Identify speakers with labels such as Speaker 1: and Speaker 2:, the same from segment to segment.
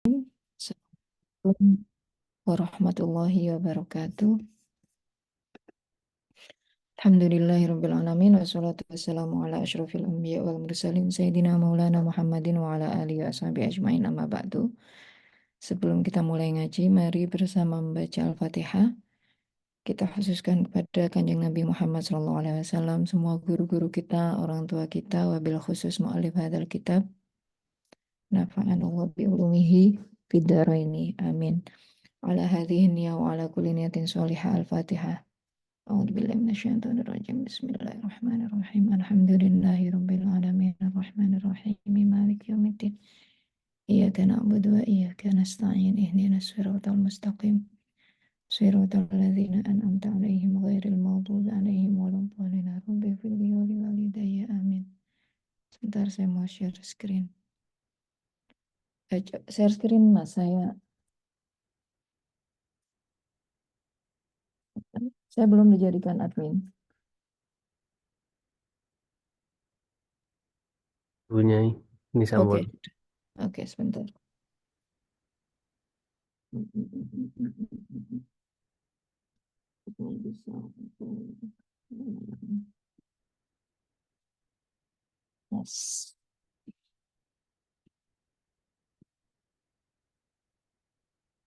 Speaker 1: Assalamualaikum warahmatullahi wabarakatuh. Alhamdulillahirrabbilalamin. Wassalatu wassalamu ala ashrafil anbiya wal mursalin Sayyidina Maulana Muhammadin wa ala alihi wa ashabihi ajma'in amma ba'du. Sebelum kita mulai ngaji, mari bersama membaca Al-Fatihah. Kita khususkan kepada Kanjeng Nabi Muhammad SAW, semua guru-guru kita, orang tua kita, wabil khusus mu'alif hadal kitab. Nafa'anallah bi'ulumihi fid-dharaini. Amin. Ala hadhihi niyya wa ala kulli niyatin sholihah. Al-Fatihah. A'udzu billahi minasyaitonir rajim. Bismillahirrahmanirrahim. Alhamdulillahirabbil alamin. Arrahmanir rahim. Maliki yaumiddin. Iyyaka na'budu wa iyyaka nasta'in. Ihdinas siratal mustaqim. Siratal ladzina an'amta 'alaihim ghairil maghdubi 'alaihim waladdallin. Rabbi ighfirli wa li walidayya. Amin. Sebentar saya mau share screen. Share screen Mas saya belum dijadikan admin.
Speaker 2: Punya ini
Speaker 1: Oke.
Speaker 2: sambut.
Speaker 1: Oke, sebentar. Yes.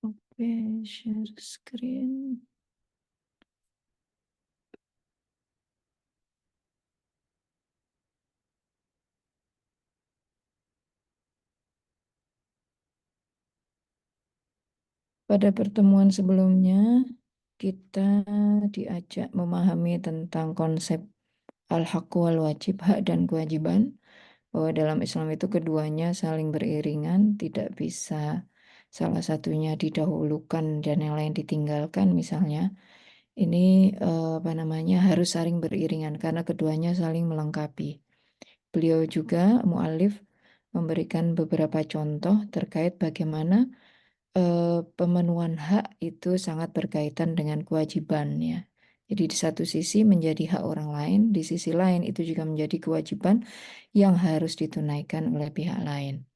Speaker 1: Oke, share screen. Pada pertemuan sebelumnya, kita diajak memahami tentang konsep al-haq wal wajib, hak dan kewajiban, bahwa dalam Islam itu keduanya saling beriringan, tidak bisa salah satunya didahulukan dan yang lain ditinggalkan misalnya. Ini harus saling beriringan karena keduanya saling melengkapi. Beliau juga mu'alif memberikan beberapa contoh terkait bagaimana pemenuhan hak itu sangat berkaitan dengan kewajiban ya. Jadi di satu sisi menjadi hak orang lain, di sisi lain itu juga menjadi kewajiban yang harus ditunaikan oleh pihak lain.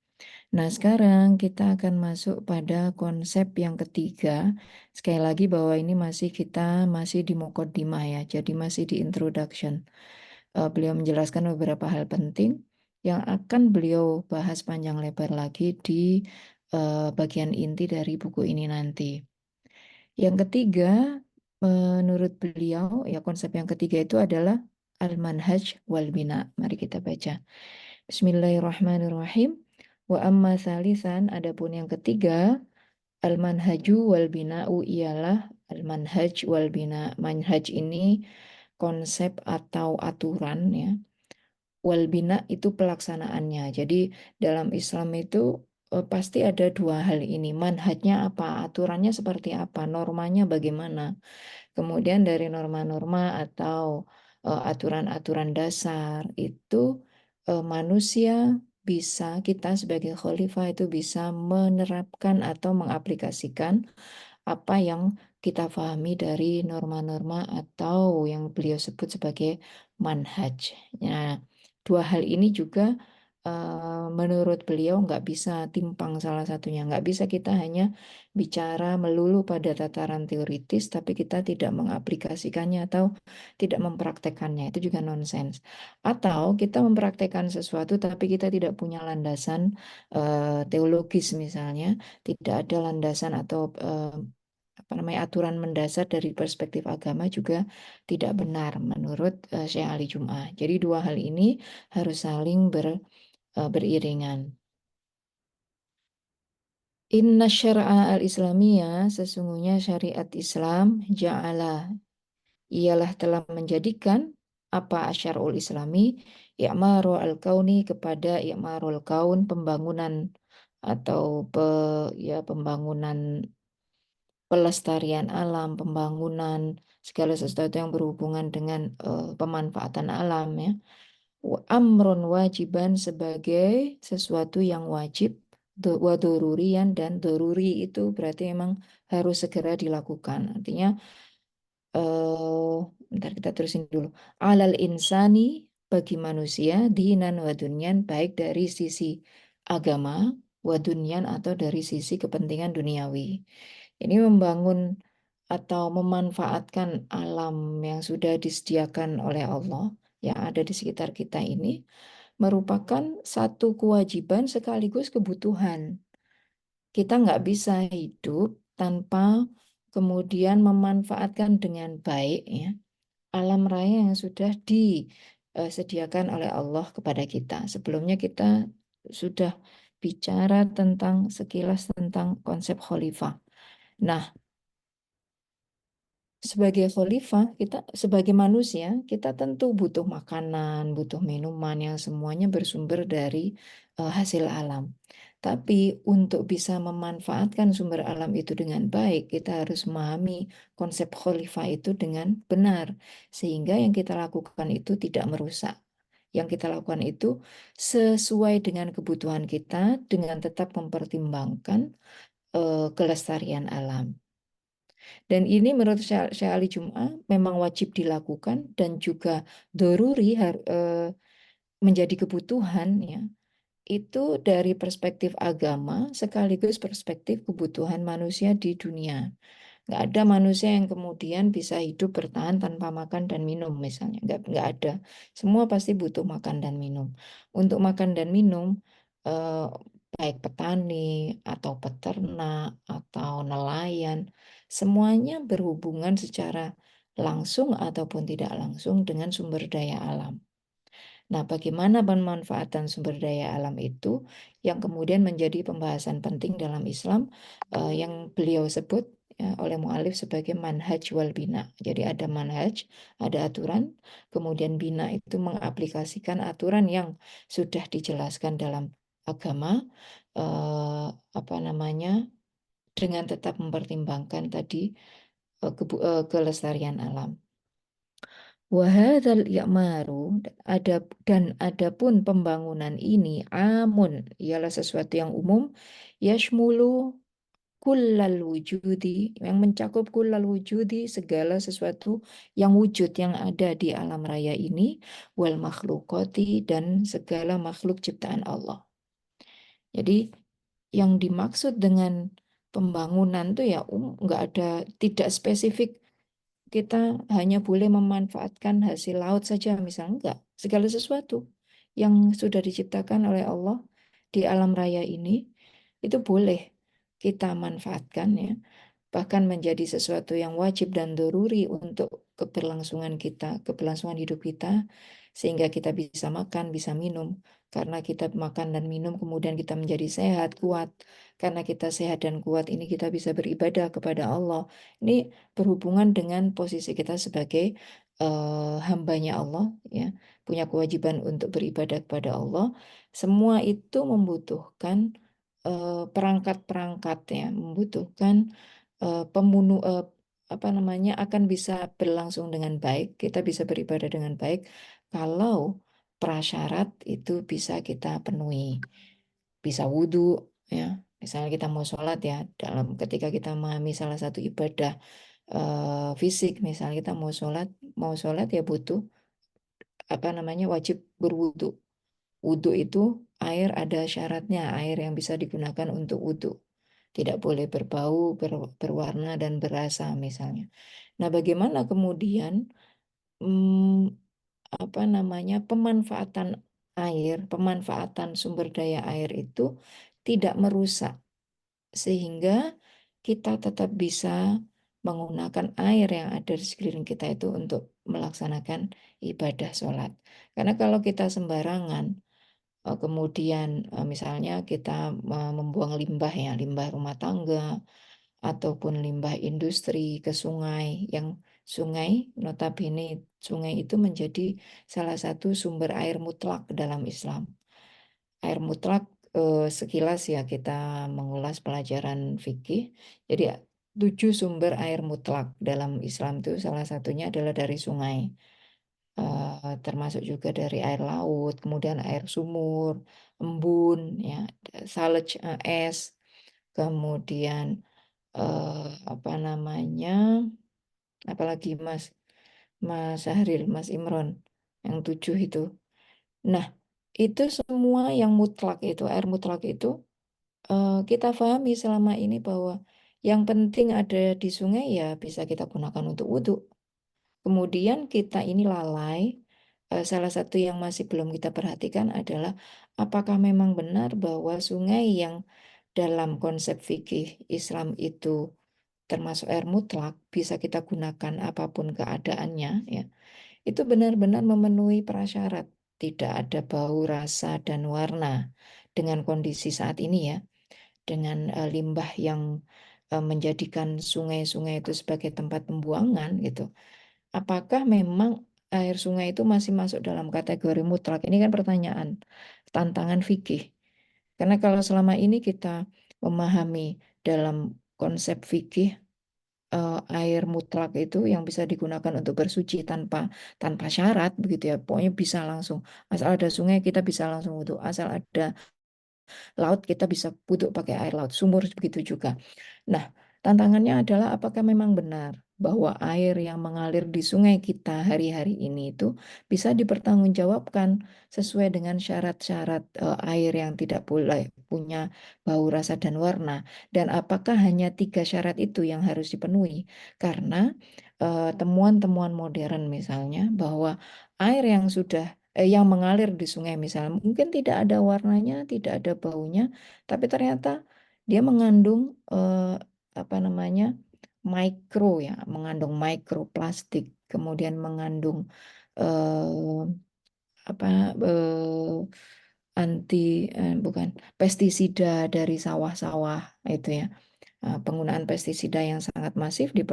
Speaker 1: Nah, sekarang kita akan masuk pada konsep yang ketiga. Sekali lagi bahwa ini kita masih di muqaddimah ya, jadi masih di introduction. Beliau menjelaskan beberapa hal penting yang akan beliau bahas panjang lebar lagi di bagian inti dari buku ini nanti. Yang ketiga, menurut beliau, ya konsep yang ketiga itu adalah al-manhaj wal bina. Mari kita baca. Bismillahirrahmanirrahim. Wa amma thalithan, adapun yang ketiga, al-manhaju wal bina'u ialah al-manhaj wal bina. Manhaj ini konsep atau aturan ya. Wal bina itu pelaksanaannya. Jadi dalam Islam itu pasti ada dua hal ini. Manhajnya apa, aturannya seperti apa, normanya bagaimana. Kemudian dari norma-norma atau aturan-aturan dasar itu manusia bisa, kita sebagai khalifah itu bisa menerapkan atau mengaplikasikan apa yang kita pahami dari norma-norma atau yang beliau sebut sebagai manhaj. Nah, dua hal ini juga menurut beliau nggak bisa timpang salah satunya. Nggak bisa kita hanya bicara melulu pada tataran teoritis, tapi kita tidak mengaplikasikannya atau tidak mempraktekannya. Itu juga nonsens. Atau kita mempraktekkan sesuatu, tapi kita tidak punya landasan teologis misalnya, tidak ada landasan atau aturan mendasar dari perspektif agama juga tidak benar menurut Syekh Ali Jum'ah. Jadi dua hal ini harus saling beriringan. Inna syara'a al-islamiyah, sesungguhnya syariat Islam, ja'ala, ialah telah menjadikan apa asyarul islami, i'maru al-kauni kepada i'marul kaun, pembangunan atau pembangunan pelestarian alam, pembangunan, segala sesuatu yang berhubungan dengan pemanfaatan alam ya. Amrun wajiban sebagai sesuatu yang wajib, wa dorurian, dan doruri itu berarti memang harus segera dilakukan. Artinya, bentar kita terusin dulu. Alal insani bagi manusia, dinan wa dunyan, baik dari sisi agama, wadunyan atau dari sisi kepentingan duniawi. Ini membangun atau memanfaatkan alam yang sudah disediakan oleh Allah yang ada di sekitar kita ini merupakan satu kewajiban sekaligus kebutuhan. Kita nggak bisa hidup tanpa kemudian memanfaatkan dengan baik ya alam raya yang sudah disediakan oleh Allah kepada kita. Sebelumnya kita sudah bicara tentang sekilas tentang konsep khalifah. Nah, sebagai khalifah, kita sebagai manusia, kita tentu butuh makanan, butuh minuman yang semuanya bersumber dari hasil alam. Tapi untuk bisa memanfaatkan sumber alam itu dengan baik, kita harus memahami konsep khalifah itu dengan benar, sehingga yang kita lakukan itu tidak merusak. Yang kita lakukan itu sesuai dengan kebutuhan kita, dengan tetap mempertimbangkan kelestarian alam. Dan ini menurut Syekh Ali Jum'ah memang wajib dilakukan dan juga doruri menjadi kebutuhan ya. Itu dari perspektif agama sekaligus perspektif kebutuhan manusia di dunia. Nggak ada manusia yang kemudian bisa hidup bertahan tanpa makan dan minum misalnya. Nggak ada. Semua pasti butuh makan dan minum. Untuk makan dan minum, eh, baik petani atau peternak atau nelayan, semuanya berhubungan secara langsung ataupun tidak langsung dengan sumber daya alam. Nah, bagaimana pemanfaatan sumber daya alam itu yang kemudian menjadi pembahasan penting dalam Islam yang beliau sebut ya, oleh mu'alif sebagai manhaj wal bina. Jadi ada manhaj, ada aturan, kemudian bina itu mengaplikasikan aturan yang sudah dijelaskan dalam agama, eh, apa namanya, dengan tetap mempertimbangkan tadi kelestarian alam. Wahadzal i'maru ada dan adapun pembangunan ini amun ialah sesuatu yang umum yashmulu kullal wujudi yang mencakup kullal wujudi segala sesuatu yang wujud yang ada di alam raya ini wal makhlukoti dan segala makhluk ciptaan Allah. Jadi yang dimaksud dengan pembangunan tuh ya nggak ada tidak spesifik kita hanya boleh memanfaatkan hasil laut saja, misalnya enggak. Segala sesuatu yang sudah diciptakan oleh Allah di alam raya ini itu boleh kita manfaatkan ya bahkan menjadi sesuatu yang wajib dan doruri untuk keberlangsungan kita, keberlangsungan hidup kita, sehingga kita bisa makan, bisa minum. Karena kita makan dan minum, kemudian kita menjadi sehat, kuat. Karena kita sehat dan kuat, ini kita bisa beribadah kepada Allah. Ini berhubungan dengan posisi kita sebagai hambanya Allah, ya, punya kewajiban untuk beribadah kepada Allah. Semua itu membutuhkan perangkat-perangkat, ya, membutuhkan pembunuh apa namanya akan bisa berlangsung dengan baik, kita bisa beribadah dengan baik kalau prasyarat itu bisa kita penuhi, bisa wudhu ya. Misalnya kita mau sholat ya, dalam ketika kita memahami salah satu ibadah fisik, misalnya kita mau sholat ya butuh apa namanya wajib berwudhu. Wudhu itu air ada syaratnya, air yang bisa digunakan untuk wudhu. Tidak boleh berbau, berwarna, dan berasa misalnya. Nah, bagaimana kemudian apa namanya pemanfaatan air, pemanfaatan sumber daya air itu tidak merusak sehingga kita tetap bisa menggunakan air yang ada di sekeliling kita itu untuk melaksanakan ibadah sholat. Karena kalau kita sembarangan, kemudian misalnya kita membuang limbah ya, limbah rumah tangga ataupun limbah industri ke sungai yang sungai notabene sungai itu menjadi salah satu sumber air mutlak dalam Islam. Air mutlak sekilas ya kita mengulas pelajaran fikih. Jadi 7 sumber air mutlak dalam Islam itu salah satunya adalah dari sungai. Termasuk juga dari air laut, kemudian air sumur, embun, ya, salej, es, kemudian apa namanya, apalagi Mas Mas Sahril, Mas Imron, yang 7 itu. Nah, itu semua yang mutlak itu, air mutlak itu kita pahami selama ini bahwa yang penting ada di sungai ya bisa kita gunakan untuk wudhu. Kemudian kita ini lalai. Salah satu yang masih belum kita perhatikan adalah apakah memang benar bahwa sungai yang dalam konsep fikih Islam itu termasuk air mutlak bisa kita gunakan apapun keadaannya ya. Itu benar-benar memenuhi prasyarat, tidak ada bau, rasa dan warna dengan kondisi saat ini ya, dengan limbah yang menjadikan sungai-sungai itu sebagai tempat pembuangan gitu. Apakah memang air sungai itu masih masuk dalam kategori mutlak? Ini kan pertanyaan, tantangan fikih. Karena kalau selama ini kita memahami dalam konsep fikih air mutlak itu yang bisa digunakan untuk bersuci tanpa tanpa syarat begitu ya. Pokoknya bisa langsung. Asal ada sungai kita bisa langsung wudhu. Asal ada laut kita bisa wudhu pakai air laut. Sumur begitu juga. Nah, tantangannya adalah apakah memang benar bahwa air yang mengalir di sungai kita hari-hari ini itu bisa dipertanggungjawabkan sesuai dengan syarat-syarat air yang tidak boleh punya bau, rasa, dan warna. Dan apakah hanya tiga syarat itu yang harus dipenuhi? Karena temuan-temuan modern misalnya bahwa air yang sudah yang mengalir di sungai misalnya mungkin tidak ada warnanya, tidak ada baunya, tapi ternyata dia mengandung apa namanya mikro ya, mengandung mikroplastik, kemudian mengandung eh, apa anti bukan pestisida dari sawah-sawah itu ya. Penggunaan pestisida yang sangat masif di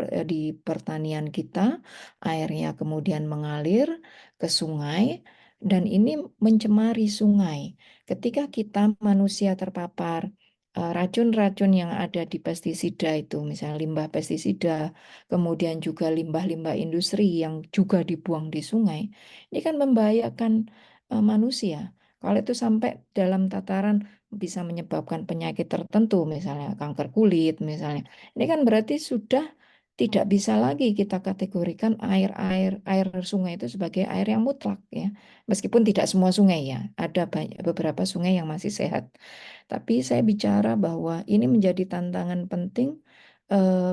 Speaker 1: pertanian kita, airnya kemudian mengalir ke sungai, dan ini mencemari sungai. Ketika kita manusia terpapar racun-racun yang ada di pestisida itu, misalnya limbah pestisida, kemudian juga limbah-limbah industri yang juga dibuang di sungai, ini kan membahayakan manusia. Kalau itu sampai dalam tataran bisa menyebabkan penyakit tertentu, misalnya kanker kulit, misalnya. Ini kan berarti sudah tidak bisa lagi kita kategorikan air sungai itu sebagai air yang mutlak ya. Meskipun tidak semua sungai ya, ada banyak beberapa sungai yang masih sehat. Tapi saya bicara bahwa ini menjadi tantangan penting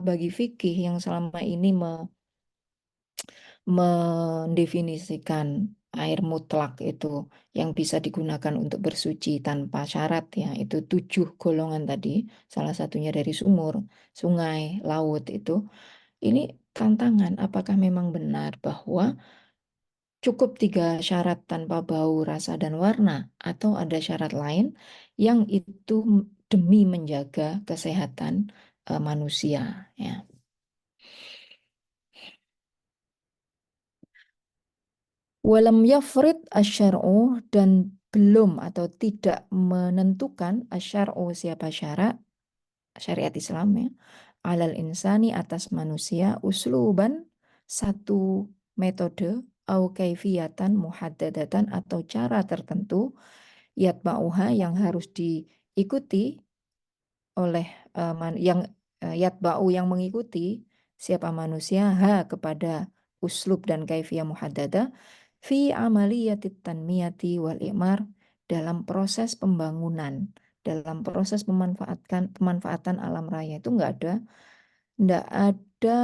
Speaker 1: bagi fikih yang selama ini mendefinisikan air mutlak itu yang bisa digunakan untuk bersuci tanpa syarat ya itu tujuh golongan tadi salah satunya dari sumur, sungai, laut itu ini tantangan apakah memang benar bahwa cukup tiga syarat tanpa bau, rasa dan warna atau ada syarat lain yang itu demi menjaga kesehatan manusia ya. Walam yafrid asyar'u dan belum atau tidak menentukan asyar'u siapa syarak syariat Islam ya alal insani atas manusia usluban satu metode au kaifiyatan muhaddadatan atau cara tertentu yatba'uha yang harus diikuti oleh yang yatba'u yang mengikuti siapa manusia kepada uslub dan kaifiyah muhaddada fi amaliyatit tanmiyati wal imar dalam proses pembangunan, dalam proses pemanfaatan alam raya itu nggak ada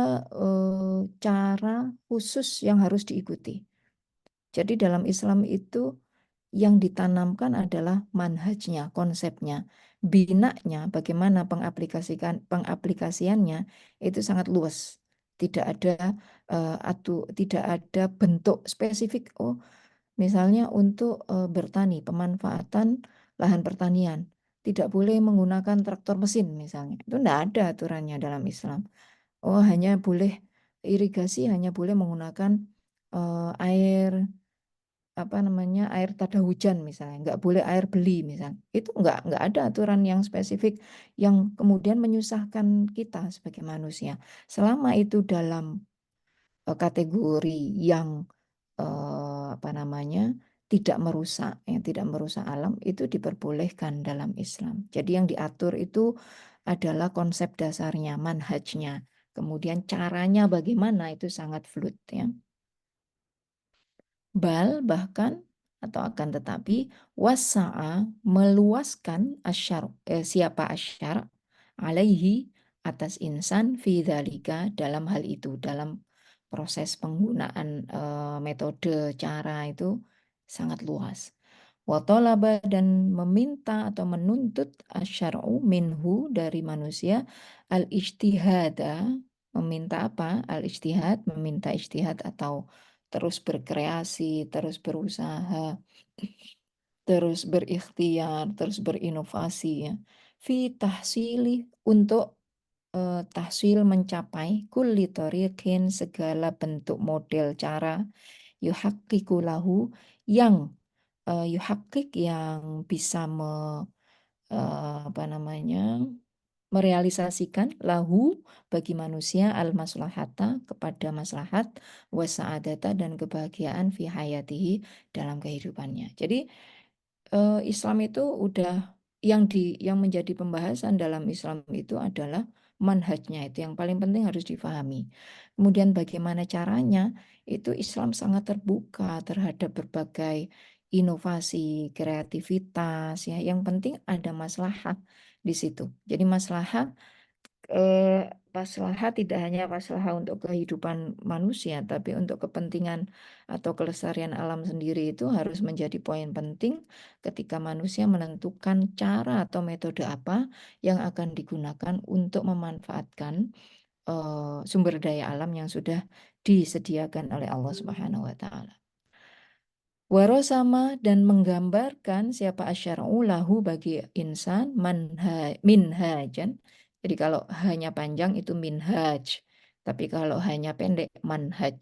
Speaker 1: cara khusus yang harus diikuti. Jadi dalam Islam itu yang ditanamkan adalah manhajnya, konsepnya, binanya, bagaimana pengaplikasiannya itu sangat luas. Tidak ada tidak ada bentuk spesifik. Oh, misalnya untuk bertani, pemanfaatan lahan pertanian, tidak boleh menggunakan traktor mesin misalnya. Itu tidak ada aturannya dalam Islam. Oh, hanya boleh irigasi, hanya boleh menggunakan air apa namanya air tada hujan misalnya nggak boleh air beli misalnya itu nggak ada aturan yang spesifik yang kemudian menyusahkan kita sebagai manusia selama itu dalam kategori yang apa namanya tidak merusak alam itu diperbolehkan dalam Islam jadi yang diatur itu adalah konsep dasarnya manhajnya kemudian caranya bagaimana itu sangat fluid ya bahkan atau akan tetapi wasa'a meluaskan siapa asyar alaihi atas insan fi dzalika dalam hal itu, dalam proses penggunaan metode cara itu sangat luas. Watolaba dan meminta atau menuntut asyar'u minhu dari manusia al-ijtihada, meminta apa? Al-ijtihad, meminta ijtihad atau terus berkreasi, terus berusaha, terus berikhtiar, terus berinovasi ya. Fi tahsili untuk tahsil mencapai kulli tariqin segala bentuk model cara yuhaqqiqu lahu yang yuhaqqik yang bisa apa namanya merealisasikan lahu bagi manusia al-maslahata kepada maslahat wasa'adata dan kebahagiaan fi hayatihi dalam kehidupannya. Jadi Islam itu udah yang menjadi pembahasan dalam Islam itu adalah manhajnya itu yang paling penting harus difahami. Kemudian bagaimana caranya itu Islam sangat terbuka terhadap berbagai inovasi, kreativitas ya. Yang penting ada maslahat di situ. Jadi maslahat tidak hanya maslahat untuk kehidupan manusia, tapi untuk kepentingan atau kelestarian alam sendiri itu harus menjadi poin penting ketika manusia menentukan cara atau metode apa yang akan digunakan untuk memanfaatkan sumber daya alam yang sudah disediakan oleh Allah Subhanahu wa taala. Warosama dan menggambarkan siapa asyara'u lahu bagi insan minhajan. Jadi kalau hanya panjang itu minhaj. Tapi kalau hanya pendek manhaj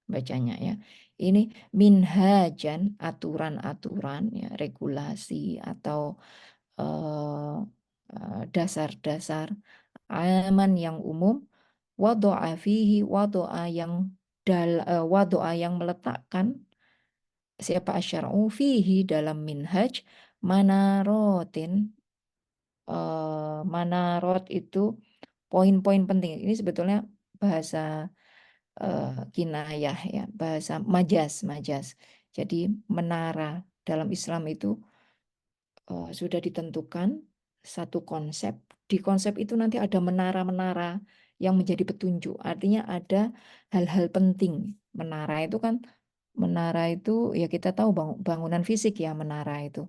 Speaker 1: bacanya ya. Ini minhajan aturan-aturan ya, regulasi atau eh, dasar-dasar aman yang umum wado'a fihi wado'a yang wado'a yang meletakkan siapa asyara'u fihi dalam minhaj manarotin manarot itu poin-poin penting. Ini sebetulnya bahasa kinayah ya, bahasa majas. Jadi menara dalam Islam itu sudah ditentukan satu konsep. Di konsep itu nanti ada menara-menara yang menjadi petunjuk. Artinya ada hal-hal penting. Menara itu ya kita tahu bangunan fisik ya menara itu.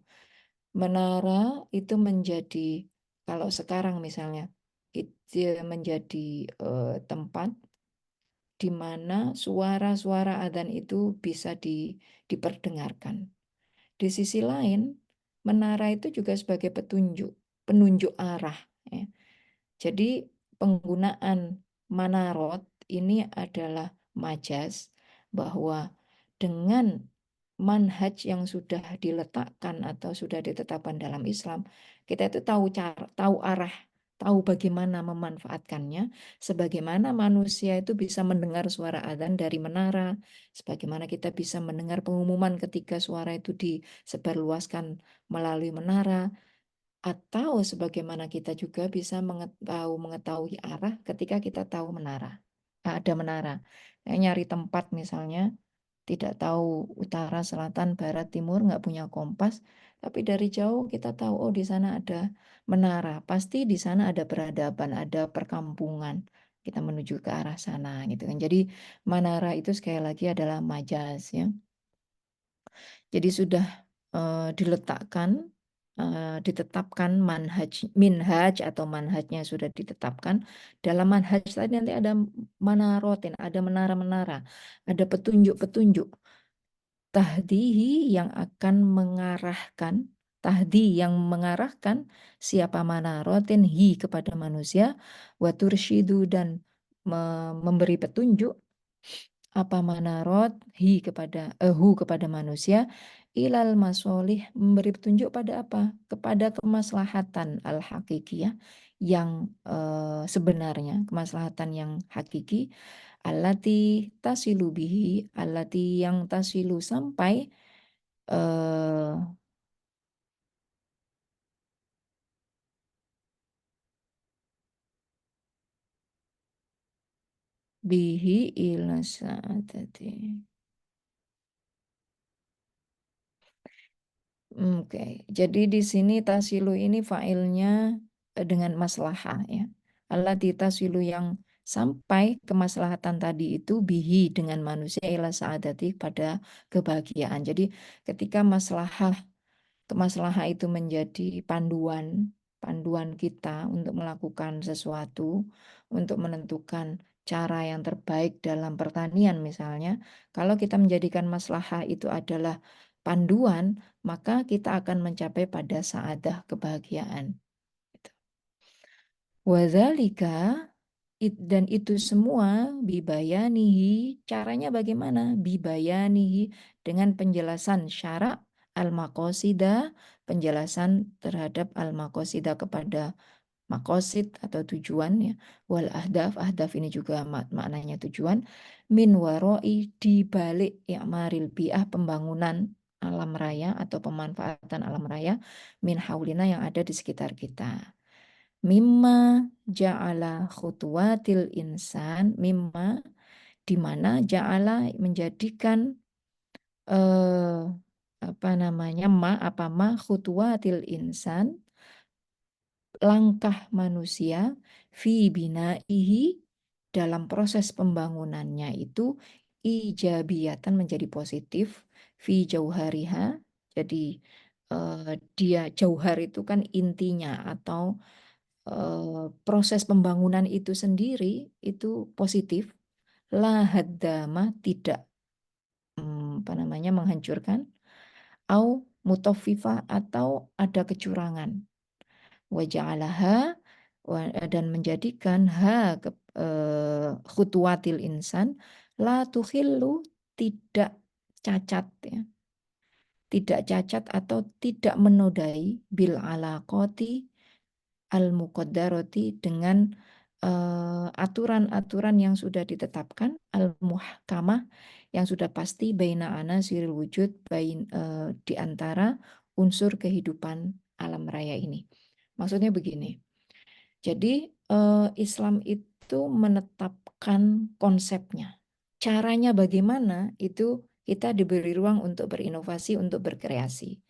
Speaker 1: Menara itu menjadi kalau sekarang misalnya itu menjadi tempat di mana suara-suara adzan itu bisa diperdengarkan. Di sisi lain, menara itu juga sebagai penunjuk arah. Ya. Jadi penggunaan manarot ini adalah majas bahwa dengan manhaj yang sudah diletakkan atau sudah ditetapkan dalam Islam, kita itu tahu cara, tahu arah, tahu bagaimana memanfaatkannya, sebagaimana manusia itu bisa mendengar suara adzan dari menara, sebagaimana kita bisa mendengar pengumuman ketika suara itu disebarluaskan melalui menara, atau sebagaimana kita juga bisa mengetahui arah ketika kita tahu menara. Ada menara. Nyari tempat misalnya, tidak tahu utara, selatan, barat, timur, nggak punya kompas, tapi dari jauh kita tahu, oh di sana ada menara. Pasti di sana ada peradaban, ada perkampungan. Kita menuju ke arah sana gitu kan. Jadi menara itu sekali lagi adalah majas ya. Jadi sudah diletakkan, ditetapkan minhaj atau manhajnya sudah ditetapkan. Dalam manhaj tadi nanti ada manarotin, ada menara-menara, ada petunjuk-petunjuk. Tahdihi yang akan mengarahkan, tahdi yang mengarahkan siapa manarotin hi kepada manusia, waturshidu dan memberi petunjuk apa manarot hu kepada manusia ilal masolih memberi petunjuk pada apa kepada kemaslahatan al hakikiyah yang sebenarnya kemaslahatan yang hakiki allati tasilu bihi allati yang tasilu sampai eh, bihi ila saatati Oke, jadi di sini tasilu ini failnya dengan maslahah ya. Allati tasilu yang sampai kemaslahatan tadi itu bihi dengan manusia ila sa'adati pada kebahagiaan. Jadi ketika kemaslahah itu menjadi panduan kita untuk melakukan sesuatu, untuk menentukan cara yang terbaik dalam pertanian misalnya. Kalau kita menjadikan maslahah itu adalah panduan, maka kita akan mencapai pada saadah kebahagiaan. Gitu. Wadzalika dan itu semua bibayanihi, caranya bagaimana? Bibayanihi dengan penjelasan syarak al-maqasida, penjelasan terhadap al-maqasida kepada makosid atau tujuan ya, wal ahdaf ini juga maknanya tujuan, min waroi di balik i'maril bi'ah pembangunan alam raya atau pemanfaatan alam raya, min haulina yang ada di sekitar kita. Mimma ja'ala khutuwatil insan, mimma di mana ja'ala menjadikan eh, apa namanya ma khutuwatil insan langkah manusia fi binaihi dalam proses pembangunannya itu ijabiyatan menjadi positif fi jauhariha. Jadi dia jauhar itu kan intinya atau proses pembangunan itu sendiri itu positif. La haddama tidak apa namanya menghancurkan au mutaffifa atau ada kecurangan waja'alaha dan menjadikan khutuwatil insan la tukhillu tidak cacat ya, tidak cacat atau tidak menodai bil alaqati al muqaddarati dengan aturan-aturan yang sudah ditetapkan al muhkamah yang sudah pasti baina anasiril wujud di antara unsur kehidupan alam raya ini. Maksudnya begini. Jadi Islam itu menetapkan konsepnya. Caranya bagaimana itu kita diberi ruang untuk berinovasi, untuk berkreasi.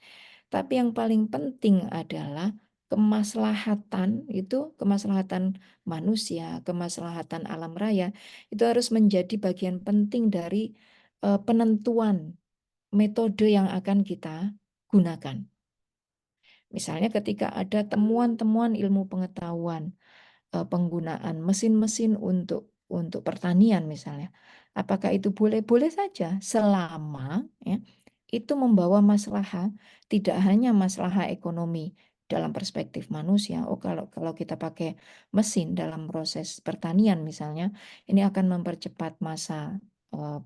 Speaker 1: Tapi yang paling penting adalah kemaslahatan itu, kemaslahatan manusia, kemaslahatan alam raya itu harus menjadi bagian penting dari penentuan metode yang akan kita gunakan. Misalnya ketika ada temuan-temuan ilmu pengetahuan penggunaan mesin-mesin untuk pertanian misalnya. Apakah itu boleh? Boleh saja selama ya, itu membawa masalah tidak hanya masalah ekonomi dalam perspektif manusia. Oh kalau kita pakai mesin dalam proses pertanian misalnya, ini akan mempercepat masa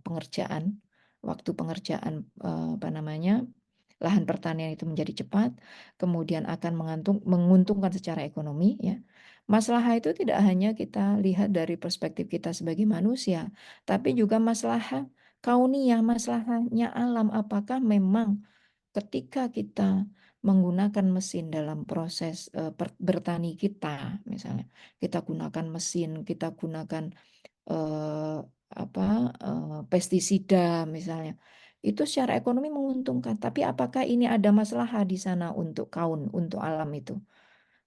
Speaker 1: pengerjaan, waktu pengerjaan apa namanya lahan pertanian itu menjadi cepat, kemudian akan menguntungkan secara ekonomi ya. Masalah itu tidak hanya kita lihat dari perspektif kita sebagai manusia, tapi juga masalah kauniyah, masalahnya alam. Apakah memang ketika kita menggunakan mesin dalam proses bertani kita, misalnya kita gunakan mesin, kita gunakan eh, apa pestisida misalnya, itu secara ekonomi menguntungkan. Tapi apakah ini ada masalah di sana untuk kaun, untuk alam itu?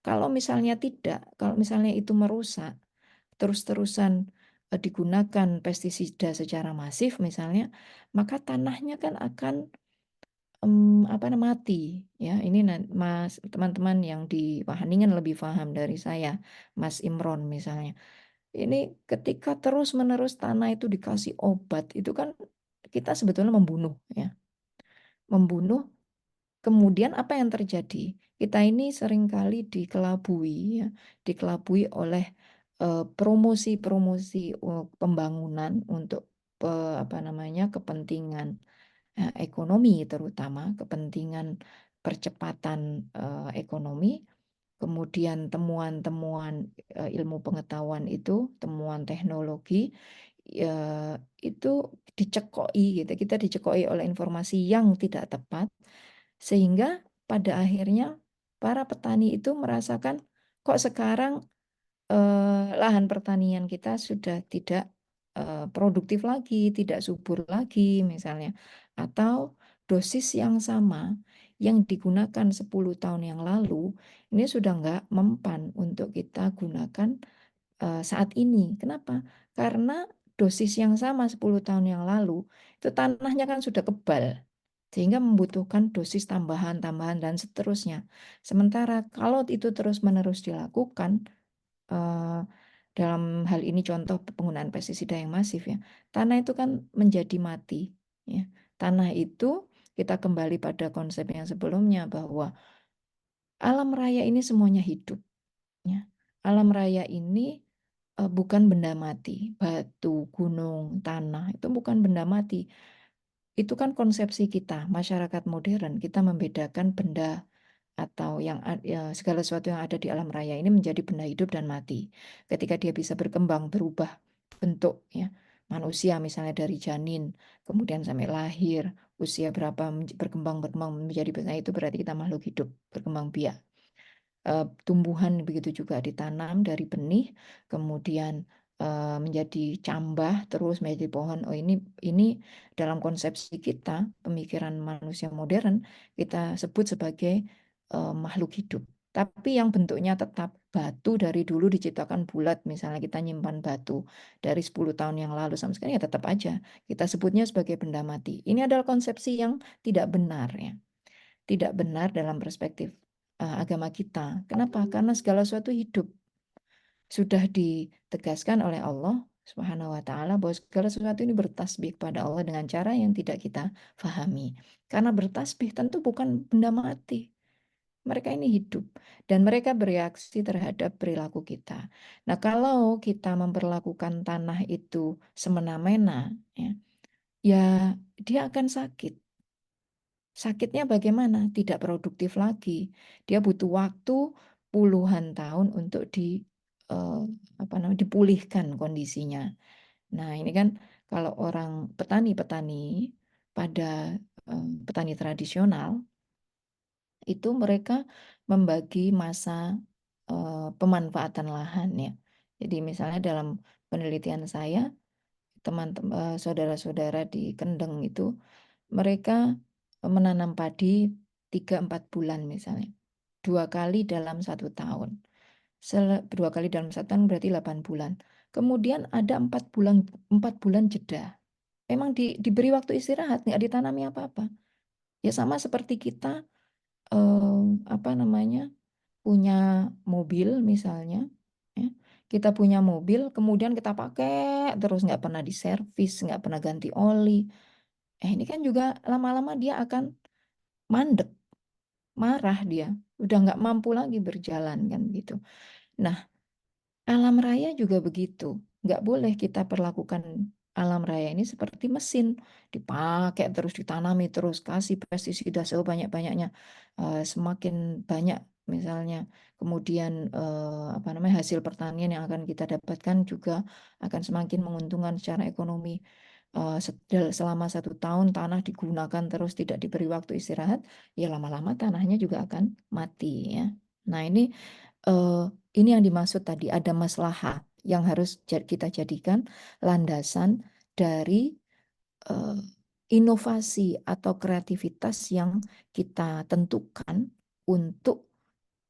Speaker 1: Kalau misalnya tidak, kalau misalnya itu merusak, terus-terusan digunakan pestisida secara masif misalnya, maka tanahnya kan akan apa namanya mati ya. Ini Mas teman-teman yang di Wageningen lebih paham dari saya, Mas Imron misalnya. Ini ketika terus-menerus tanah itu dikasih obat, itu kan kita sebetulnya membunuh ya. Membunuh. Kemudian apa yang terjadi? Kita ini seringkali dikelabui ya, dikelabui oleh promosi-promosi pembangunan untuk apa namanya kepentingan ekonomi terutama kepentingan percepatan ekonomi, kemudian temuan-temuan ilmu pengetahuan itu, temuan teknologi itu dicekoi gitu. Kita dicekoi oleh informasi yang tidak tepat sehingga pada akhirnya para petani itu merasakan kok sekarang lahan pertanian kita sudah tidak produktif lagi, tidak subur lagi misalnya. Atau dosis yang sama yang digunakan 10 tahun yang lalu ini sudah nggak mempan untuk kita gunakan saat ini. Kenapa? Karena dosis yang sama 10 tahun yang lalu itu tanahnya kan sudah kebal sehingga membutuhkan dosis tambahan-tambahan dan seterusnya. Sementara kalau itu terus-menerus dilakukan, eh, dalam hal ini contoh penggunaan pestisida yang masif ya, tanah itu kan menjadi mati. Ya. Tanah itu kita kembali pada konsep yang sebelumnya bahwa alam raya ini semuanya hidup. Ya. Alam raya ini bukan benda mati. Batu, gunung, tanah itu bukan benda mati. Itu kan konsepsi kita, masyarakat modern. Kita membedakan benda atau ya, segala sesuatu yang ada di alam raya ini menjadi benda hidup dan mati. Ketika dia bisa berkembang, berubah bentuk ya. Manusia misalnya dari janin, kemudian sampai lahir, usia berapa berkembang berkembang menjadi nah itu berarti kita makhluk hidup berkembang biak. Tumbuhan begitu juga ditanam dari benih, kemudian menjadi cambah, terus menjadi pohon. Oh ini dalam konsepsi kita, pemikiran manusia modern, kita sebut sebagai makhluk hidup. Tapi yang bentuknya tetap batu dari dulu diciptakan bulat, misalnya kita nyimpan batu dari 10 tahun yang lalu sama sekali ya tetap aja kita sebutnya sebagai benda mati. Ini adalah konsepsi yang tidak benar ya, tidak benar dalam perspektif agama kita. Kenapa? Karena segala sesuatu hidup. Sudah ditegaskan oleh Allah Subhanahu wa taala bahwa segala sesuatu ini bertasbih kepada Allah dengan cara yang tidak kita fahami. Karena bertasbih tentu bukan benda mati. Mereka ini hidup dan mereka bereaksi terhadap perilaku kita. Nah, kalau kita memperlakukan tanah itu semena-mena, ya, ya dia akan sakit. Sakitnya bagaimana? Tidak produktif lagi. Dia butuh waktu puluhan tahun untuk eh, apa namanya dipulihkan kondisinya. Nah, ini kan kalau orang petani-petani pada petani tradisional itu mereka membagi masa pemanfaatan lahan ya. Jadi misalnya dalam penelitian saya, teman-teman saudara-saudara di Kendeng itu mereka menanam padi 3-4 bulan misalnya. 2 kali dalam 1 tahun. 2 kali dalam 1 tahun berarti 8 bulan. Kemudian ada 4 bulan jeda. Memang diberi waktu istirahat, nggak ditanami apa-apa. Ya sama seperti kita apa namanya punya mobil misalnya. Ya. Kita punya mobil, kemudian kita pakai terus nggak pernah diservis, nggak pernah ganti oli. Ini kan juga lama-lama dia akan mandek, marah dia, udah nggak mampu lagi berjalan kan gitu. Nah, alam raya juga begitu, nggak boleh kita perlakukan alam raya ini seperti mesin, dipakai terus, ditanami terus, kasih pestisida sebanyak-banyaknya, semakin banyak misalnya, kemudian apa namanya hasil pertanian yang akan kita dapatkan juga akan semakin menguntungkan secara ekonomi. Selama 1 tahun tanah digunakan terus tidak diberi waktu istirahat, ya lama-lama tanahnya juga akan mati ya. Nah eh, ini yang dimaksud tadi ada maslahat yang harus kita jadikan landasan dari eh, inovasi atau kreativitas yang kita tentukan untuk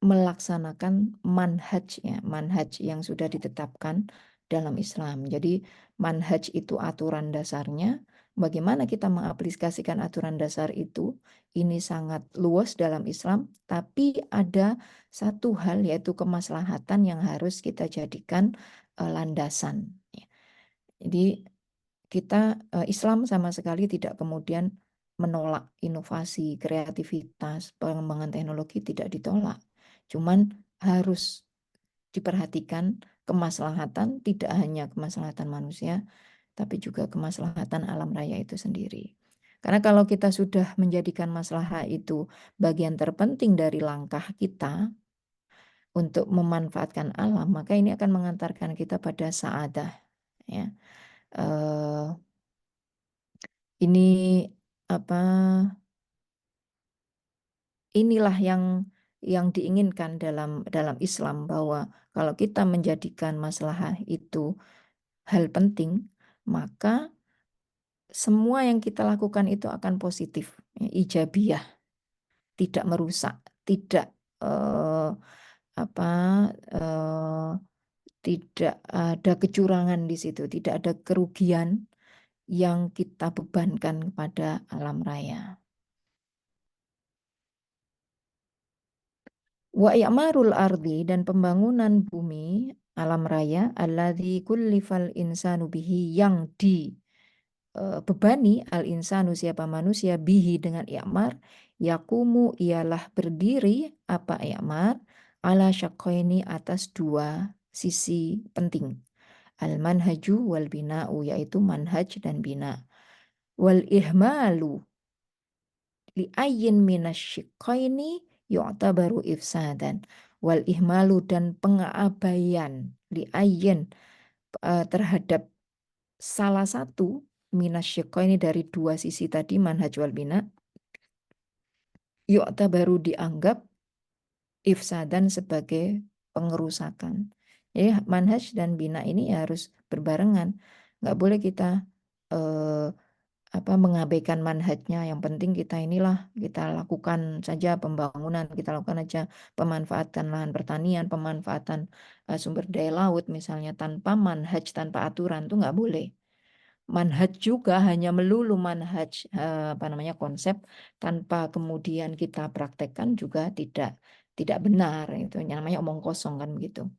Speaker 1: melaksanakan manhaj ya, manhaj yang sudah ditetapkan dalam Islam. Jadi manhaj itu aturan dasarnya. Bagaimana kita mengaplikasikan aturan dasar itu? Ini sangat luas dalam Islam, tapi ada satu hal yaitu kemaslahatan yang harus kita jadikan landasan. Ya. Jadi kita Islam sama sekali tidak kemudian menolak inovasi, kreativitas, pengembangan teknologi tidak ditolak. Cuman harus diperhatikan kemaslahatan, tidak hanya kemaslahatan manusia, tapi juga kemaslahatan alam raya itu sendiri. Karena kalau kita sudah menjadikan masalah itu bagian terpenting dari langkah kita untuk memanfaatkan alam, maka ini akan mengantarkan kita pada saadah. Ya. Eh, ini apa? Inilah yang diinginkan dalam Islam bahwa kalau kita menjadikan masalah itu hal penting, maka semua yang kita lakukan itu akan positif, ya, ijabiyah. tidak merusak, tidak eh, apa eh, tidak ada kecurangan di situ, tidak ada kerugian yang kita bebankan kepada alam raya. Wa i'marul ardi dan pembangunan bumi alam raya alladzi kullifal insanu bihi yang dibebani al insanu siapa manusia bihi dengan i'mar yakumu ialah berdiri apa i'mar ala syaqaini atas dua sisi penting al manhaju wal bina'u yaitu manhaj dan bina wal ihmalu li ayyin minasyiqqaini yu'tabaru ifsadan wal ihmalu dan pengabaian li ayyin terhadap salah satu minasyiqqaini dari dua sisi tadi manhaj wal bina yu'tabaru dianggap ifsadan sebagai pengerusakan. Jadi manhaj dan bina ini harus berbarengan. Nggak boleh kita eh, mengabaikan manhajnya. Yang penting kita inilah kita lakukan saja pembangunan, kita lakukan aja pemanfaatan lahan pertanian, pemanfaatan sumber daya laut misalnya tanpa manhaj, tanpa aturan itu nggak boleh. Manhaj juga hanya melulu manhaj konsep tanpa kemudian kita praktekkan juga tidak benar itu yang namanya omong kosong kan begitu.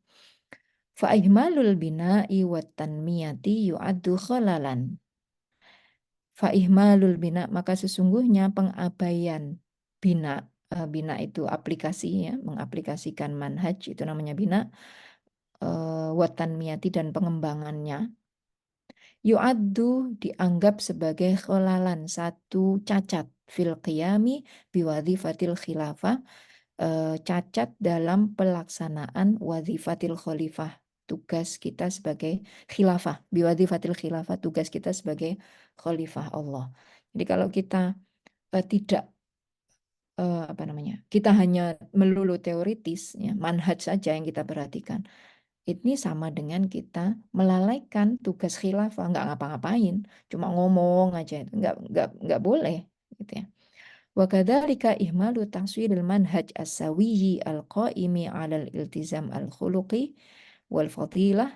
Speaker 1: Fa ihmalul bina'i wat tanmiyati yu'addu khalalan. Fa'ihmalul bina, maka sesungguhnya pengabaian bina, bina itu aplikasi ya, mengaplikasikan manhaj itu namanya bina, watan miyati dan pengembangannya. Yu'addu dianggap sebagai kholalan, satu cacat fil qiyami biwadhifatil khilafah, cacat dalam pelaksanaan wadhifatil khalifah, tugas kita sebagai khilafah, biwadhifatil khilafah, tugas kita sebagai khalifah Allah. Jadi kalau kita tidak kita hanya melulu teoritis ya, manhaj saja yang kita perhatikan. Ini sama dengan kita melalaikan tugas khilafah, nggak ngapa-ngapain, cuma ngomong aja itu nggak boleh gitu ya. Wa kadzalika ihmalu tahsilil manhaj as-sawiyyi al-qaimi 'alal iltizam al-khuluqi wal fadilah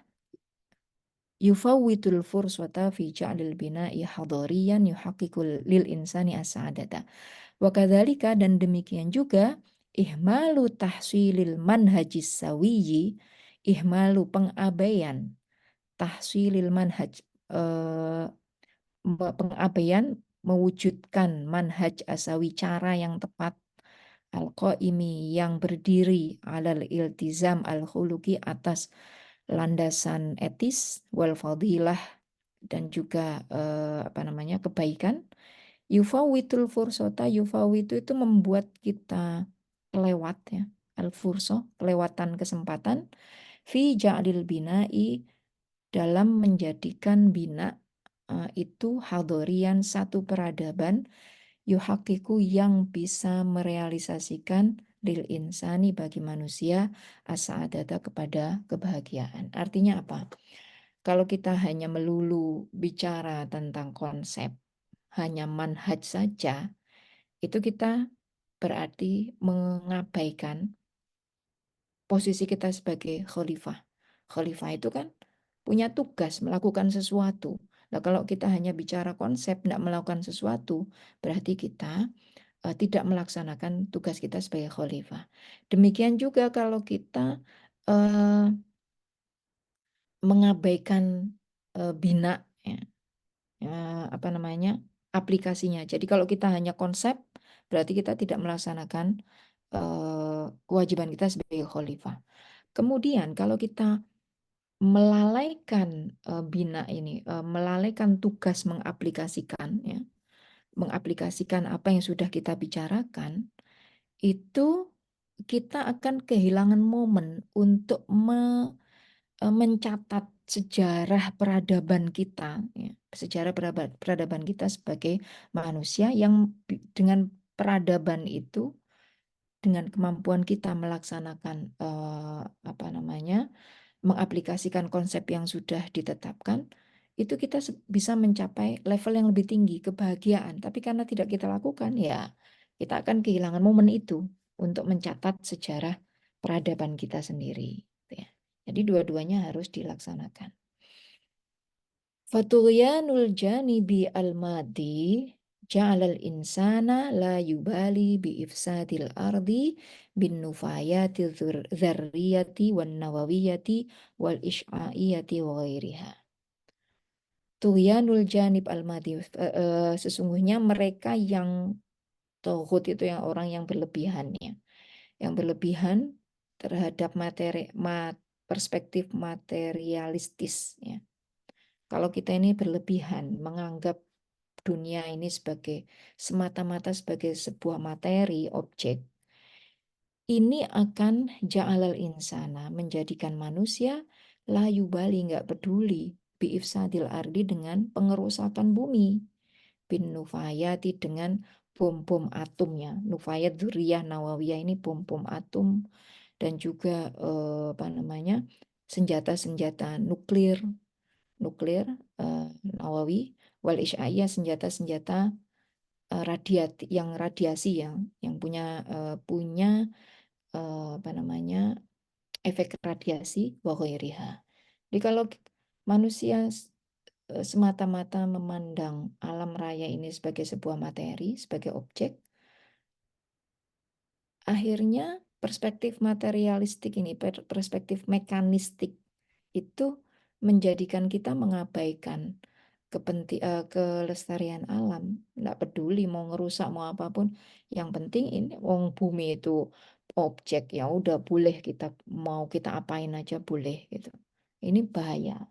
Speaker 1: yufawwitul fursata fi ja'lil bina'i hadariyan yuhaqqiqul lil insani as-sa'adata. Wa kadzalika dan demikian juga ihmalu tahsilil manhajis sawiyyi, ihmalu pengabaian tahsilil manhaj, eh, pengabaian mewujudkan manhaj asawi cara yang tepat al-qaimi yang berdiri alal iltizam al-khuluqi atas landasan etis wal fadilah dan juga kebaikan. Yufawitul fursota, yufawitu itu membuat kita kelewat ya. Al-furso, kelewatan kesempatan. Fi ja'lil bina'i, dalam menjadikan bina itu hadorian satu peradaban yuhakiku yang bisa merealisasikan lil insani bagi manusia as-sa'adata kepada kebahagiaan. Artinya apa? Kalau kita hanya melulu bicara tentang konsep, hanya manhaj saja, itu kita berarti mengabaikan posisi kita sebagai khalifah. Khalifah itu kan punya tugas melakukan sesuatu. Nah, kalau kita hanya bicara konsep, tidak melakukan sesuatu, berarti kita tidak melaksanakan tugas kita sebagai khalifah. Demikian juga kalau kita uh, mengabaikan bina, ya, aplikasinya. Jadi kalau kita hanya konsep, berarti kita tidak melaksanakan kewajiban kita sebagai khalifah. Kemudian kalau kita melalaikan bina ini, melalaikan tugas mengaplikasikan, ya, mengaplikasikan apa yang sudah kita bicarakan, itu kita akan kehilangan momen untuk mencatat sejarah peradaban kita, ya, sejarah peradaban kita sebagai manusia yang dengan peradaban itu, dengan kemampuan kita melaksanakan mengaplikasikan konsep yang sudah ditetapkan, itu kita bisa mencapai level yang lebih tinggi kebahagiaan. Tapi karena tidak kita lakukan, ya kita akan kehilangan momen itu untuk mencatat sejarah peradaban kita sendiri. Gitu ya. Jadi dua-duanya harus dilaksanakan. Fatughyanul janibi al-madi ja'alal insana la yubali bi ifsadil ardi bin nufayati dzarriyati wan nawawiyati wal ish'aiyati wa ghairiha. Tughyanul janib al-madi, sesungguhnya mereka yang tohut itu yang orang yang berlebihan ya, yang berlebihan terhadap perspektif materialistis ya. Kalau kita ini berlebihan menganggap dunia ini sebagai semata-mata sebagai sebuah materi, objek, ini akan ja'alal insana menjadikan manusia layu bali nggak peduli biifsadil ardi dengan pengerusakan bumi bin nufayati dengan bom-bom atomnya. Nufayat dzurriyah nawawiyah ini bom-bom atom dan juga apa namanya senjata-senjata nuklir nuklir nawawi wal isya'iyah senjata-senjata yang radiasi yang punya apa namanya efek radiasi wa ghairiha. Jadi kalau manusia semata-mata memandang alam raya ini sebagai sebuah materi, sebagai objek, akhirnya perspektif materialistik ini, perspektif mekanistik itu menjadikan kita mengabaikan kelestarian alam. Nggak peduli mau ngerusak mau apapun, yang penting ini wong bumi itu objek ya udah boleh kita mau kita apain aja boleh gitu. Ini bahaya.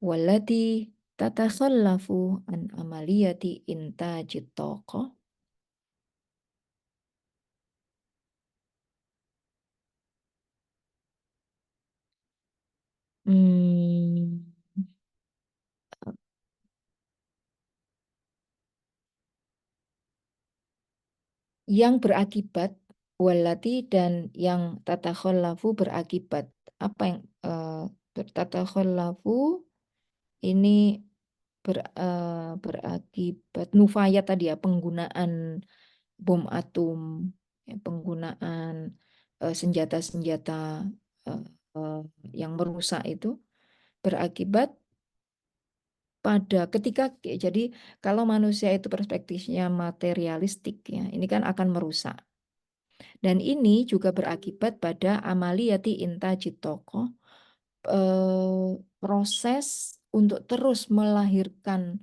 Speaker 1: Walati tatakhallafu an amaliyati intajit tokoh. Hmm, yang berakibat walati dan yang tatakhallafu berakibat apa yang tatakhallafu ini berakibat nufaya tadi ya penggunaan bom atom ya, penggunaan senjata-senjata eh, eh, yang merusak itu berakibat pada ketika jadi kalau manusia itu perspektifnya materialistik ya ini kan akan merusak dan ini juga berakibat pada amaliyati intajit tokoh proses untuk terus melahirkan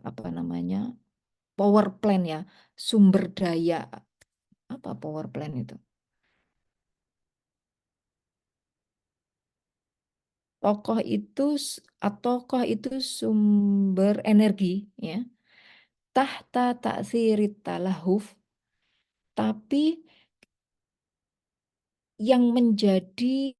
Speaker 1: apa namanya power plant ya sumber daya apa power plant itu tokoh itu sumber energi ya tahta taksirit talahuf tapi yang menjadi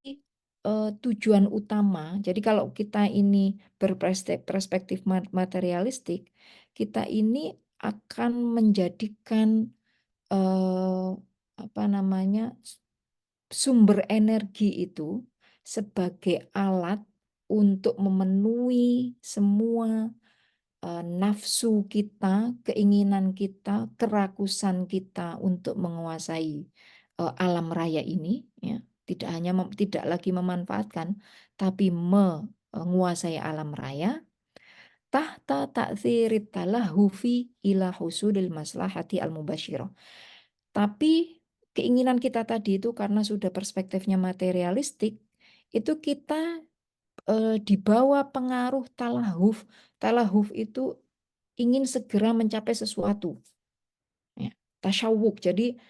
Speaker 1: tujuan utama. Jadi kalau kita ini berperspektif materialistik, kita ini akan menjadikan eh, apa namanya sumber energi itu sebagai alat untuk memenuhi semua nafsu kita, keinginan kita, kerakusan kita untuk menguasai alam raya ini, ya, tidak hanya tidak lagi memanfaatkan, tapi menguasai alam raya, tahta ta'thirit talahufi ila husudil maslahati al-mubasyirah. Tapi keinginan kita tadi itu karena sudah perspektifnya materialistik, itu kita di bawah pengaruh talahuf. Talahuf itu ingin segera mencapai sesuatu. Ya. Tasyawuk. Jadi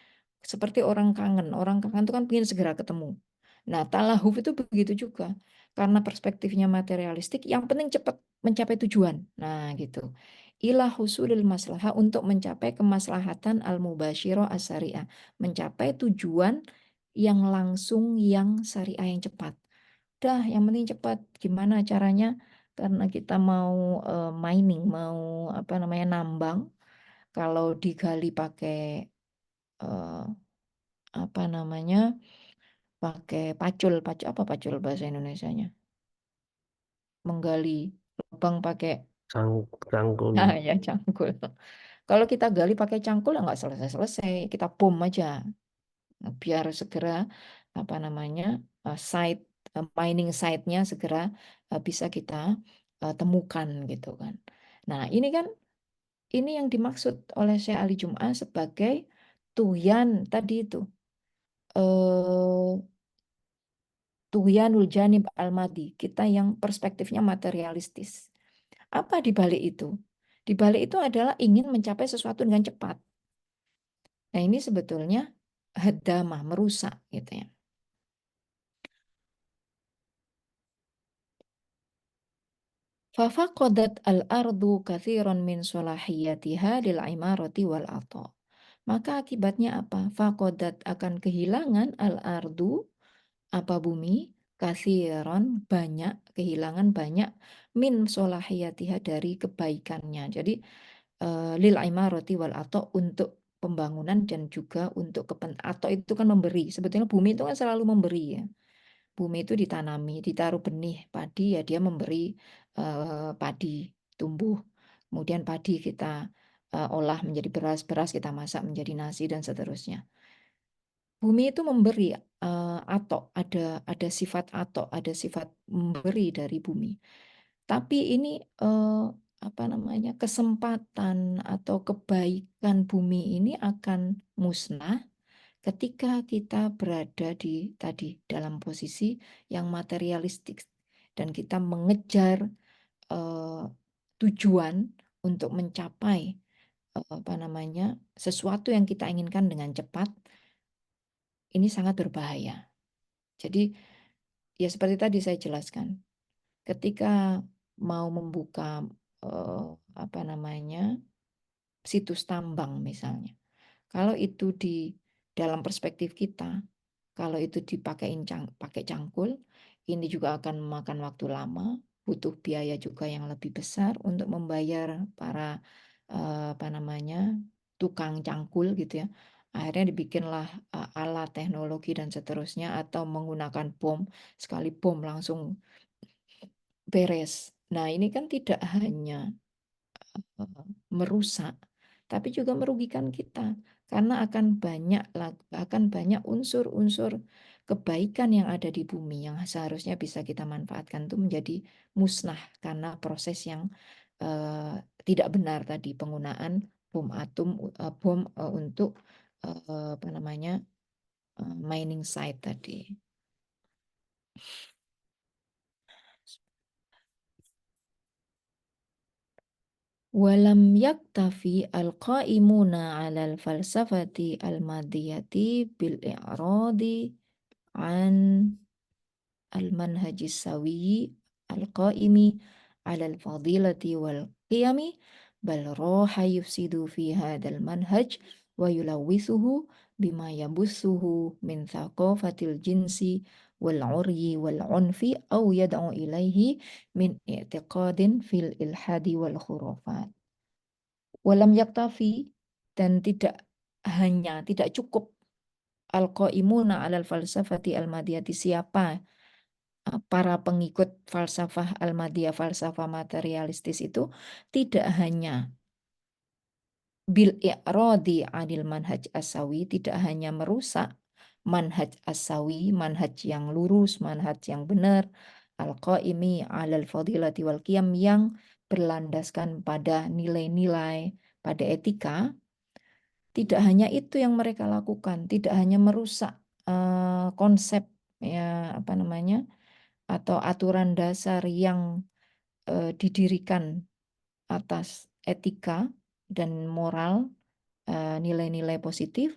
Speaker 1: seperti orang kangen. Orang kangen itu kan ingin segera ketemu. Nah, talahuf itu begitu juga. Karena perspektifnya materialistik, yang penting cepat mencapai tujuan. Nah, gitu. Ilah husulil maslahah untuk mencapai kemaslahatan al-mubasyirah as-syariah. Mencapai tujuan yang langsung, yang syariah, yang cepat. Udah, yang penting cepat. Gimana caranya? Karena kita mau mining, mau apa namanya nambang. Kalau digali pakai eh, apa namanya, pakai pacul, pacul apa pacul bahasa Indonesianya? Menggali lubang pakai
Speaker 2: Cangkul.
Speaker 1: ah ya cangkul. Kalau kita gali pakai cangkul ya nggak selesai-selesai, kita bom aja. Nah, biar segera apa namanya site mining site-nya segera bisa kita temukan gitu kan. Nah, ini yang dimaksud oleh Syekh Ali Jum'ah sebagai tuyan tadi itu. Eh, Tuyanul janib al-madi, kita yang perspektifnya materialistis. Apa di balik itu? Di balik itu adalah ingin mencapai sesuatu dengan cepat. Nah, ini sebetulnya hadamah, merusak gitu ya. Fafaqadat al-ardu kathiran min solahiyatiha lil imarati wal ato. Maka akibatnya apa? Faqadat akan kehilangan al-ardu, apa bumi, kathiran banyak, kehilangan banyak min solahiyatiha dari kebaikannya. Jadi lil imarati wal ato untuk pembangunan dan juga untuk atau itu kan memberi. Sebetulnya bumi itu kan selalu memberi ya. Bumi itu ditanami, ditaruh benih padi ya dia memberi padi tumbuh. Kemudian padi kita olah menjadi beras, beras kita masak menjadi nasi dan seterusnya. Bumi itu memberi atok, ada sifat atok, ada sifat memberi dari bumi. Tapi ini apa namanya kesempatan atau kebaikan bumi ini akan musnah ketika kita berada di tadi dalam posisi yang materialistik dan kita mengejar eh, tujuan untuk mencapai apa namanya sesuatu yang kita inginkan dengan cepat, ini sangat berbahaya. Jadi ya seperti tadi saya jelaskan, ketika mau membuka eh, apa namanya situs tambang misalnya, kalau itu di dalam perspektif kita, kalau itu pakai cangkul, ini juga akan memakan waktu lama, butuh biaya juga yang lebih besar untuk membayar para apa namanya tukang cangkul gitu ya. Akhirnya dibikinlah alat teknologi dan seterusnya atau menggunakan bom, sekali bom langsung beres. Nah, ini kan tidak hanya merusak, tapi juga merugikan kita karena akan banyak unsur-unsur kebaikan yang ada di bumi yang seharusnya bisa kita manfaatkan itu menjadi musnah karena proses yang eh, tidak benar tadi penggunaan bom atom bom untuk apa namanya mining site tadi. Walam yaktafi al-qaimuna 'ala al-falsafati al-madiyati bil i'radi an al-manhajis sawi al-qaimi 'ala al-fadilati wal qiyami bal roha yufsidu fi hadzal manhaj wa yulawwithuhu bima yabussuhu min thaqafatil jinsi wal 'uryi wal 'unfi aw yad'u ilaihi min i'tiqadin fil ilhadi wal khurafat. Walam yaktafi dan tidak cukup al-qaimuna alal falsafati al-madiyati siapa para pengikut falsafah al-madiyah, falsafah materialistis itu tidak hanya bil i'radi anil manhaj asawi, tidak hanya merusak manhaj asawi, manhaj yang lurus, manhaj yang benar, al-qaimi alal fadilati wal qiyam yang berlandaskan pada nilai-nilai, pada etika. Tidak hanya itu yang mereka lakukan, tidak hanya merusak konsep ya apa namanya atau aturan dasar yang didirikan atas etika dan moral, nilai-nilai positif,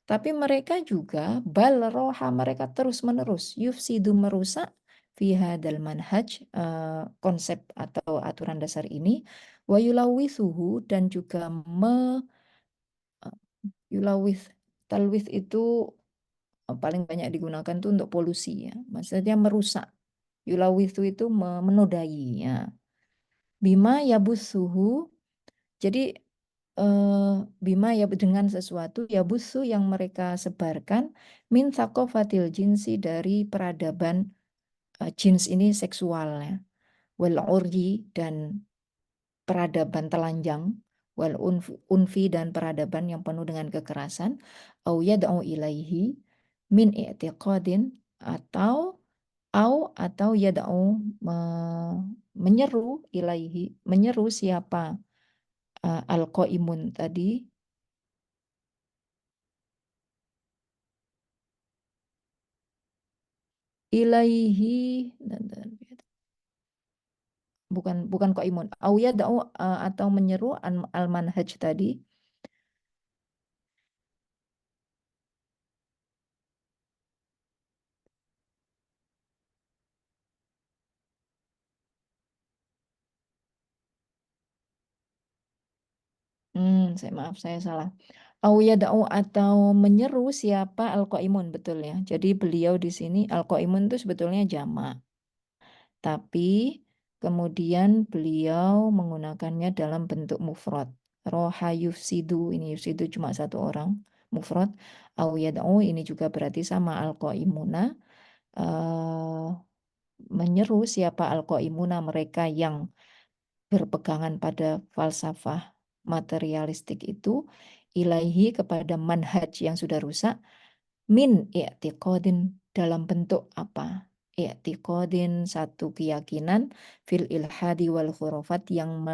Speaker 1: tapi mereka juga bal roha mereka terus-menerus yufsidu merusak fi hadzal manhaj konsep atau aturan dasar ini wa yulawithuhu dan juga yulawith talwith itu paling banyak digunakan tuh untuk polusi ya. Maksudnya merusak. Yulawithu itu menodai ya. Bima yabus suhu. Jadi bima ya dengan sesuatu yabusu yang mereka sebarkan min thaqafatil jinsi dari peradaban jins ini seksualnya. Wal urji dan peradaban telanjang. wal unfi dan peradaban yang penuh dengan kekerasan, au yad'u ilaihi min i'tiqadin atau atau yad'u menyeru ilaihi, menyeru siapa al-qaimun tadi, ilaihi, bukan bukan qaimun, au yad'u atau menyeru al-manhaj tadi. Maaf saya salah. Au yad'u atau menyeru siapa al-qaimun, betul ya. Jadi beliau di sini al-qaimun itu sebetulnya jamak. Tapi kemudian beliau menggunakannya dalam bentuk mufrad. Roha yufsidu, ini yufsidu cuma satu orang, mufrad. Au yad'u ini juga berarti sama al-qaimuna. eh, Menyeru siapa al-qaimuna, mereka yang berpegangan pada falsafah materialistik itu, ilaihi kepada manhaj yang sudah rusak, min i'tiqadin dalam bentuk apa? I'tiqadin satu keyakinan fil ilhadi wal khurafat yang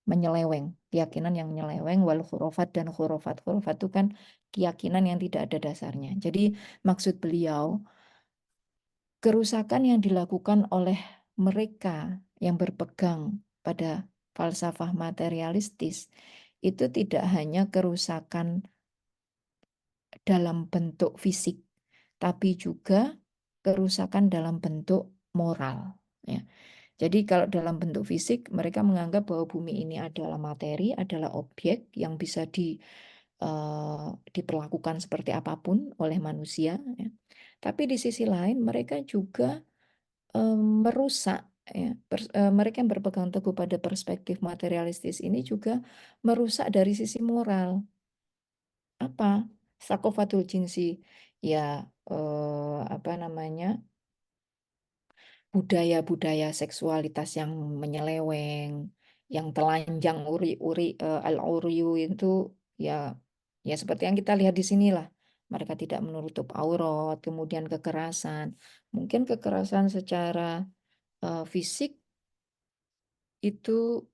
Speaker 1: menyeleweng, keyakinan yang menyeleweng wal khurafat dan khurafat. Khurafat itu kan keyakinan yang tidak ada dasarnya. Jadi maksud beliau, kerusakan yang dilakukan oleh mereka yang berpegang pada falsafah materialistis itu tidak hanya kerusakan dalam bentuk fisik, tapi juga kerusakan dalam bentuk moral. Ya. Jadi kalau dalam bentuk fisik, mereka menganggap bahwa bumi ini adalah materi, adalah objek yang bisa diperlakukan seperti apapun oleh manusia. Ya. Tapi di sisi lain, mereka juga merusak. Ya, mereka yang berpegang teguh pada perspektif materialistis ini juga merusak dari sisi moral. Apa? Sakofatul jinsi, ya, apa namanya, budaya-budaya seksualitas yang menyeleweng, yang telanjang uri-uri, al-uryu itu, ya, ya seperti yang kita lihat di sinilah. Mereka tidak menutup aurat, kemudian kekerasan, mungkin kekerasan secara fisik itu,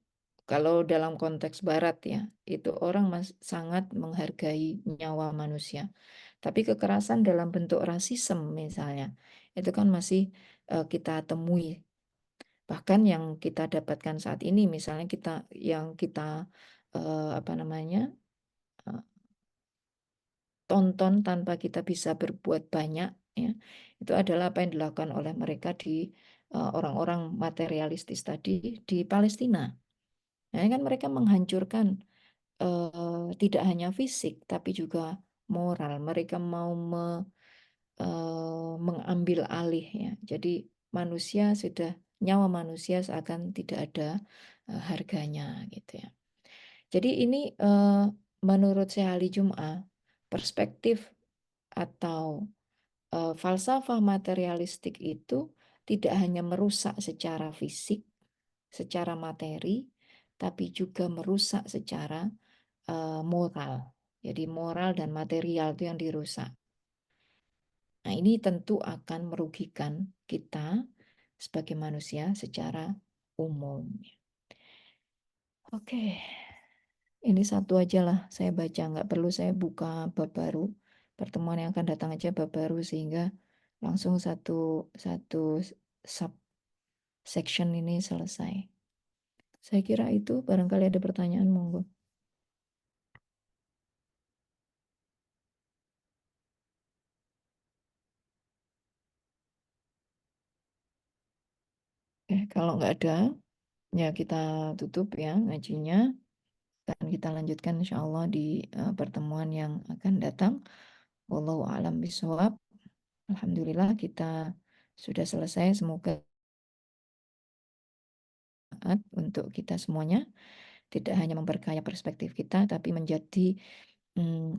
Speaker 1: kalau dalam konteks barat ya, itu orang sangat menghargai nyawa manusia. Tapi kekerasan dalam bentuk rasisme misalnya, itu kan masih kita temui. Bahkan yang kita dapatkan saat ini, misalnya yang kita apa namanya, eh, tonton tanpa kita bisa berbuat banyak, ya, itu adalah apa yang dilakukan oleh mereka di orang-orang materialistis tadi di Palestina. Nah, ini kan mereka menghancurkan tidak hanya fisik tapi juga moral. Mereka mau mengambil alih ya. Jadi manusia sudah nyawa manusia seakan tidak ada harganya gitu ya. Jadi ini menurut Syekh Ali Jum'ah, perspektif atau falsafah materialistik itu tidak hanya merusak secara fisik, secara materi, tapi juga merusak secara moral. Jadi moral dan material itu yang dirusak. Nah, ini tentu akan merugikan kita sebagai manusia secara umum. Oke, ini satu aja lah saya baca, nggak perlu saya buka bab baru. Pertemuan yang akan datang aja bab baru sehingga langsung satu satu sub section ini selesai. Saya kira itu, barangkali ada pertanyaan, monggo. Kalau nggak ada, ya kita tutup ya ngajinya. Dan kita lanjutkan insya Allah di pertemuan yang akan datang. Wallahu a'lam bishawab. Alhamdulillah kita sudah selesai. Semoga untuk kita semuanya tidak hanya memperkaya perspektif kita, tapi menjadi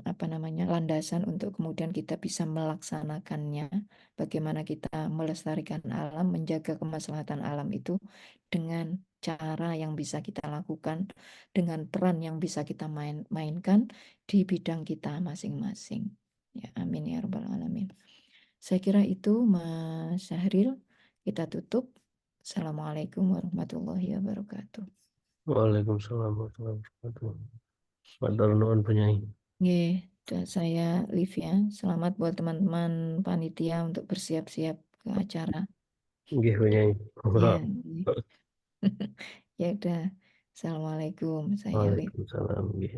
Speaker 1: apa namanya, landasan untuk kemudian kita bisa melaksanakannya. Bagaimana kita melestarikan alam, menjaga kemaslahatan alam itu dengan cara yang bisa kita lakukan, dengan peran yang bisa kita mainkan di bidang kita masing-masing. Ya, amin ya rabbal alamin. Saya kira itu Mas Syahril, kita tutup. Assalamualaikum warahmatullahi wabarakatuh.
Speaker 2: Waalaikumsalam warahmatullahi wabarakatuh. Matur nuwun Bunyai.
Speaker 1: Nggih, saya Liv ya. Selamat buat teman-teman panitia untuk bersiap-siap ke acara.
Speaker 2: Nggih Bunyai.
Speaker 1: Ya, ya udah. Assalamualaikum, saya Liv.
Speaker 2: Waalaikumsalam. Nggih.